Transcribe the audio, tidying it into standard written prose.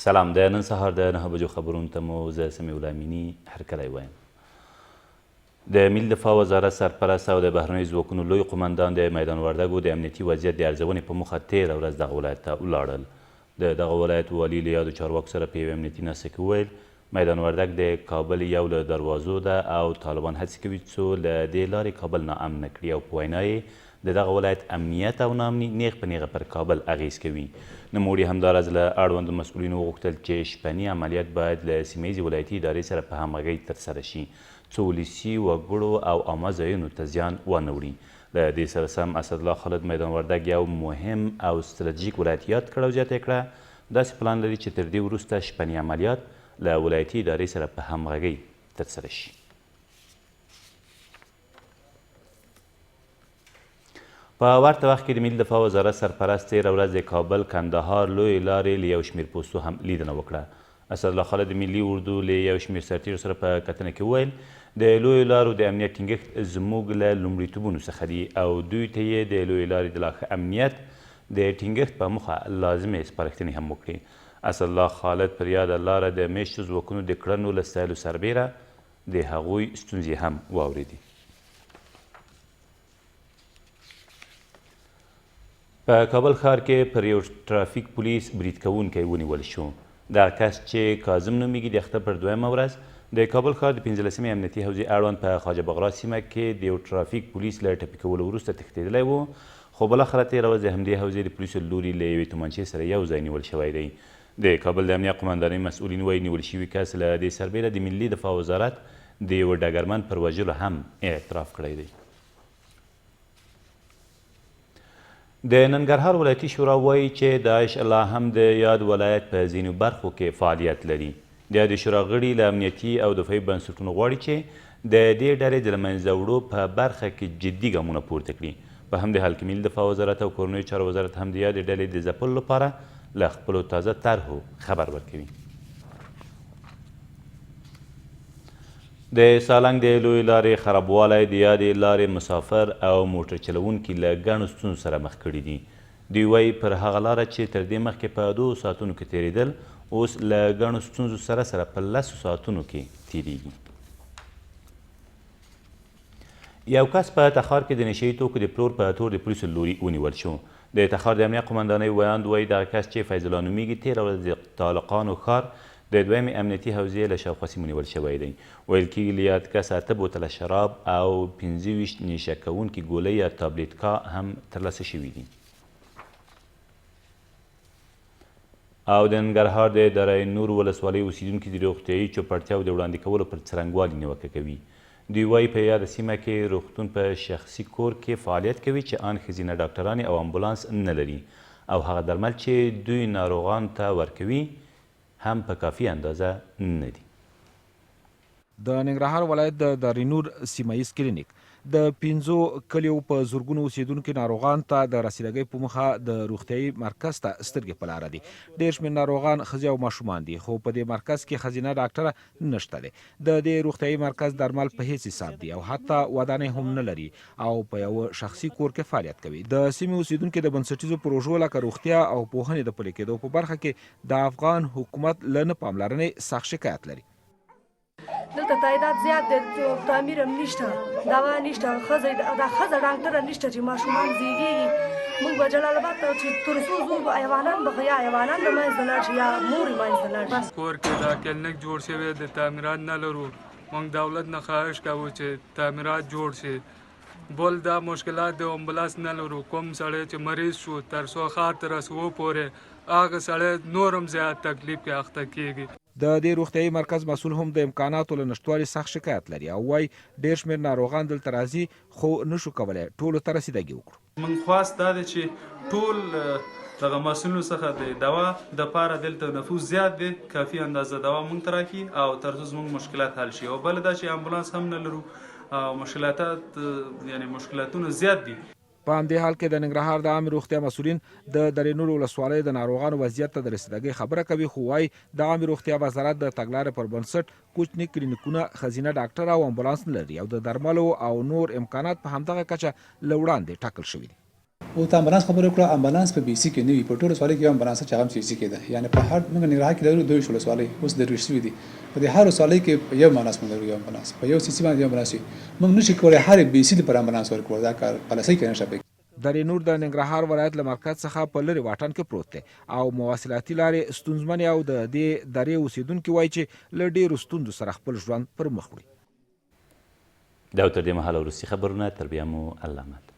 سلام، د نن سهار د 9 بجو خبرونو ته مو زه سمیع الله امینی هرکلی وایم. د ملي دفاع وزارت سرپرست او د بهرنیو ځواکونو لوی قمندان د میدان وردګو د امنیتي وضعیت د ارزونې په موخه تېره ورځ دغه ولایت ته ولاړل. د دغه ولایت والي له یادو چارواکو سره په یوې امنیتي ناسته کې وویل میدان وردګ د کابل یو له دروازو ده او طالبان هڅې کوي څو له دې لارې کابل ناامنه کړي او په وینا یې د دغه ولایت امنیت او ناامني نیغ په نیغه پر کابل اغیز کوي. نوموړي همداراز له اړوندو مسؤلینو وغوښتل چې شپني عملیات باید له سیمه ییزې ولایتي ادارې سره په همغږۍ ترسره شي څو ولسي وګړو او عامه ځایونو ته زیان ونه وړي. له دې سره سم اسدالله خالد میدان وردګ یو مهم او ستراتیژیک ولایت یاد کړ او زیاته یې کړه داسې پلان لري چې تر دې وروسته شپني عملیات له ولایتي ادارې سره په همغږۍ ترسره شي. په ورته وخت کې د ملي دفاع وزارت سرپرست تېره ورځ د کابل کندهار لویې لارې له یو شمېر پوستو هم لیدنه وکړه. اسدالله خالد د ملي اردو له یو شمېر سرتیرو سره په کتنه کې وویل د لویو لارو د امنیت ټینګښت زموږ له لومړیتوبونو څخه دي او دوی ته یې د لویې لارې د لا ښه امنیت د ټینګښت په موخه لازمې سپارښتنې هم وکړې. اسدالله خالد پر یاده لاره د میشتو ځواکونو د کړنو له ستایلو سربیره د هغوی ستونزې هم واورېدې. په کابل ښار کې پر یو ټرافیک پولیس برید کوونکی ونیول شو. دغه کس چې کاظم نومیږي د اختر پر 2مه ورځ د کابل ښار د 15مې امنیتي حوزې اړوند په خواجه بغرات سیمه کې د یو ټرافیک پولیس له ټپي کولو وروسته تښتېدلی و خو بلاخره تېره ورځ د همدې حوزې د پولیسو له لوري له یوې تومانچې سره یو ځای نیول شوی دی. د کابل د امنیه قمندانۍ مسؤلین وایي نیول شوي کس له دې سربیره د ملي دفاع وزارت د یوه ډګرمن پر وژلو هم اعتراف کړی دی. د ننګرهار ولایتي شورا وایي چې داعش لا هم د یاد ولایت په ځینو برخو کې فعالیت لري. د یادې شورا غړي له امنیتي او دفاعي بنسټونو غواړي چې د دې ډلې د له منځه وړو په برخه کې جدي ګامونه پورته کړي. په همدې حال کې ملي دفاع وزارت او کورنیو چارو وزارت هم د یادې ډلې د ځپلو لپاره له خپلو تازه طرحو خبر ورکوي. د سالنګ د لویې لارې خرابوالی د یادې لارې مسافر او موټر چلوونکي له ګڼو ستونزو سره مخ کړي دي. دوی وایي پر هغه لاره چې تر دې مخکې په 2 ساعتونو کې تېرېدل اوس له ګڼو ستونزو سره سره په 10 ساعتونو کې تېرېږي. یو کس په تخار کې د نشه یي توکو د پلور په تور د پولیسو له لوري ونیول شو. د تخار د امنیه قمندانۍ ویاند وایي دغه کس چې فیض الله نومیږي تېره ورځ د طالقانو ښار د 2مې امنیتي حوزې له شاوخوا سیمو نیول شوی دی. ویل کېږي له یاد کس 8 بوتله شراب او 25 نیشه کوونکي ګولۍ یا تابلیټکا هم ترلاسه شوي دي. او د ننګرهار د دره نور ولسوالۍ اوسیدونکي د روغتیایي چوپړتیاو د وړاندې کولو پر څرنګوالي نیوکه کوي. دوی وایي په یاده سیمه کې روغتون په شخصي کور کې فعالیت کوي چې ان ښځینه ډاکټرانې او امبولانس نه لري او هغه درمل چې دوی ناروغانو ته ورکوي هم په کافي اندازه نه دي. د ننګرهار ولایت د دارینور سیمه ییز کلینیک د 5 کلیو په زرګونو اوسیدونکو ناروغان ته د رسیدګۍ په موخه د روغتیایي مرکز ته سترګې په لاره دي. ډېر شمېر ناروغان ښځې او ماشومان دي خو په دې مرکز کې ښځینه ډاکټره نشته دی. د دې روغتیایي مرکز درمل په هیڅ حساب دي او حتی ودانۍ هم نه لري او په یو شخصي کور کې فعالیت کوي. د سیمې اوسیدونکو د بنسټیزو پروژو لکه روغتیا او پوهنې د پلي کېدو په برخه کې د افغان حکومت له نه پاملرنې سخت شکایت لري. دلته تعداد زیات دی، تعمیر هم نشته، دوا نشته، ښځه ډاکټره نشته چې ماشومان زیږېږي. موږ به جلال آباد ته چې تر څو ځو حیوانان به یا حیوانان د منځته لاړ شي یا مورې منځته لاړ شي. کور کې دا کلینیک جوړ شوی د تعمیرات نه لرو. موږ دولت نه خواهش کوو چې تعمیرات جوړ شي. بل دا مشکلات د امبولانس نه لرو. کوم سړی چې مریض شو تر څو ښار ته رسو پورې هغه سړی نور هم زیات تکلیف کې اخته کېږي. د دې روغتیایي مرکز مسؤل هم د امکاناتو له نشتوالي سخت شکایت لري او وایي ډېر شمېر ناروغان دلته راځي خو نشو کولی ټولو ته رسیدګي وکړو. موږ خواست دا دی چې ټول دغه مسؤلینو څخه د دوا دپاره دلته نفوس زیات دی، کافي اندازه دوا موږ ته راکړي او تر څو زموږ مشکلات حل شي. او بله دا چې امبولانس هم نه لرو او مشکلاتونه زیات دي. په همدې حال کې د ننګرهار د عامې روغتیا مسؤلین د درې نور ولسوالۍ د ناروغانو وضعیت ته د رسیدګۍ خبره کوي خو وایي د عامې روغتیا وزارت د تګلارې پر بنسټ کوچني کلینیکونه ښځینه ډاکټر او امبولانس نه لري او د درملو او نور امکانات په همدغه کچه له وړاندې ټاکل شوي دي. او ته امبولانس خبره کړه امبولانس په بي سي کې نه وي په ټولو سوالي کې امبولانس چې هغه بي سي کې ده یعنی په هر موږ نګرهار کې لرو دوی شول سوالي اوس د رښتوي دي په دې هر سوالي کې یو امبولانس موږ لرو یو امبولانس په یو سي سي باندې امبولانس موږ نشو کولای هر بي سي لپاره امبولانس ورکړو دا کار پالیسي کې نشي. دارینور د ننګرهار ولایت له مرکز څخه په لرې واټن کې پروت دی او مواصلاتي لارې ستونزمنې او د دې درې اوسیدونکي وایي چې له ډېرو ستونزو سره خپل ژوند پر مخ وړي. دا تر دې مهاله وروستي خبرونه تر بیا مو الله امد.